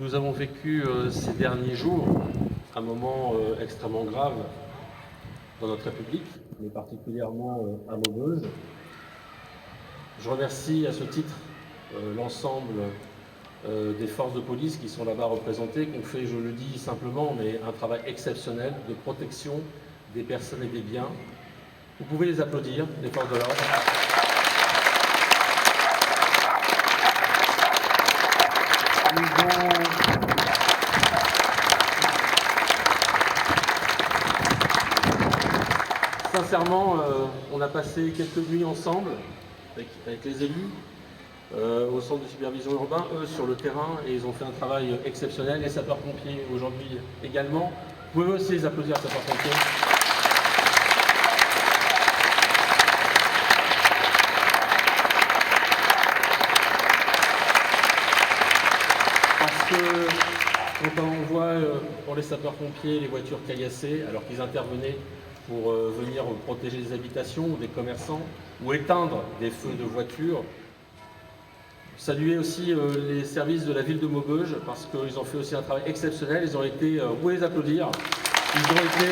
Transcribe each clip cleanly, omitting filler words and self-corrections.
Nous avons vécu ces derniers jours un moment extrêmement grave dans notre République, mais particulièrement à Maubeuge. Je remercie à ce titre l'ensemble des forces de police qui sont là-bas représentées, qui ont fait, je le dis simplement, mais un travail exceptionnel de protection des personnes et des biens. Vous pouvez les applaudir, les forces de l'ordre. Sincèrement, on a passé quelques nuits ensemble avec les élus au centre de supervision urbain, eux sur le terrain, et ils ont fait un travail exceptionnel. Les sapeurs-pompiers aujourd'hui également. Vous pouvez aussi les applaudir, sapeurs-pompiers. Parce que quand on voit pour les sapeurs-pompiers les voitures caillassées alors qu'ils intervenaient pour venir protéger des habitations ou des commerçants ou éteindre des feux de voitures. Saluer aussi les services de la ville de Maubeuge parce qu'ils ont fait aussi un travail exceptionnel. Ils ont été, vous pouvez les applaudir, ils ont été,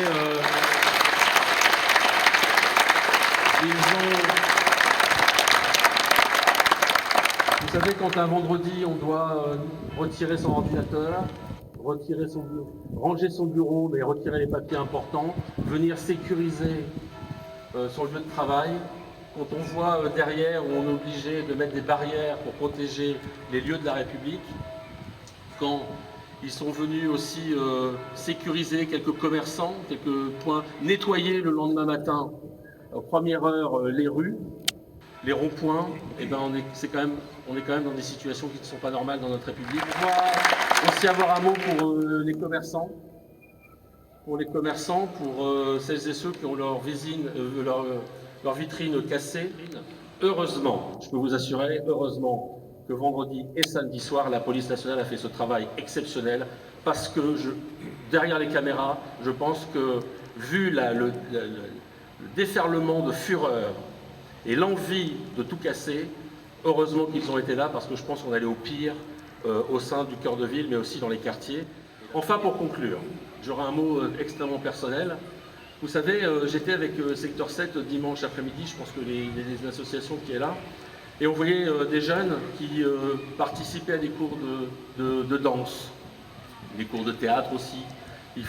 vous savez, quand un vendredi on doit retirer son ordinateur, ranger son bureau, mais retirer les papiers importants, venir sécuriser son lieu de travail. Quand on voit derrière où on est obligé de mettre des barrières pour protéger les lieux de la République, quand ils sont venus aussi sécuriser quelques commerçants, quelques points, nettoyer le lendemain matin, première heure, les rues, les ronds-points, et ben on est quand même dans des situations qui ne sont pas normales dans notre République. On doit aussi avoir un mot pour les commerçants. Pour les commerçants, pour celles et ceux qui ont leur vitrine cassée. Heureusement, je peux vous assurer, heureusement que vendredi et samedi soir, la police nationale a fait ce travail exceptionnel parce que derrière les caméras, je pense que vu le déferlement de fureur et l'envie de tout casser, heureusement qu'ils ont été là parce que je pense qu'on allait au pire au sein du cœur de ville, mais aussi dans les quartiers. Enfin, pour conclure, j'aurai un mot extrêmement personnel. Vous savez, j'étais avec Secteur 7 dimanche après-midi, je pense que les associations qui est là, et on voyait des jeunes qui participaient à des cours de danse, des cours de théâtre aussi. Ils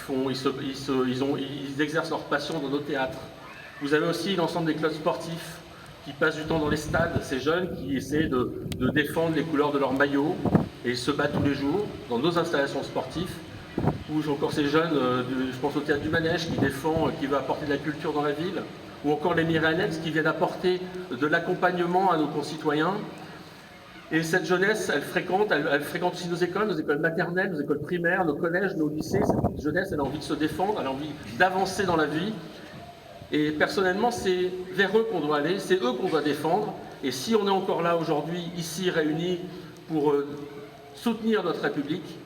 exercent leur passion dans nos théâtres. Vous avez aussi l'ensemble des clubs sportifs qui passent du temps dans les stades, ces jeunes qui essaient de défendre les couleurs de leur maillot et ils se battent tous les jours dans nos installations sportives. Ou j'ai encore ces jeunes, je pense au théâtre du Manège qui veut apporter de la culture dans la ville, ou encore les Mireillettes qui viennent apporter de l'accompagnement à nos concitoyens. Et cette jeunesse, elle fréquente aussi nos écoles maternelles, nos écoles primaires, nos collèges, nos lycées. Cette jeunesse, elle a envie de se défendre, elle a envie d'avancer dans la vie. Et personnellement, c'est vers eux qu'on doit aller, c'est eux qu'on doit défendre. Et si on est encore là aujourd'hui, ici réunis, pour soutenir notre République,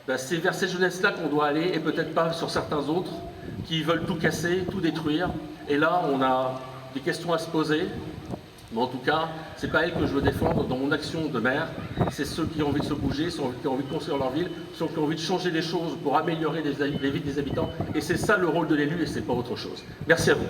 ben c'est vers ces jeunesses-là qu'on doit aller, et peut-être pas sur certains autres qui veulent tout casser, tout détruire. Et là, on a des questions à se poser. Mais en tout cas, c'est pas elles que je veux défendre dans mon action de maire. C'est ceux qui ont envie de se bouger, ceux qui ont envie de construire leur ville, ceux qui ont envie de changer les choses pour améliorer les vies des habitants. Et c'est ça le rôle de l'élu et c'est pas autre chose. Merci à vous.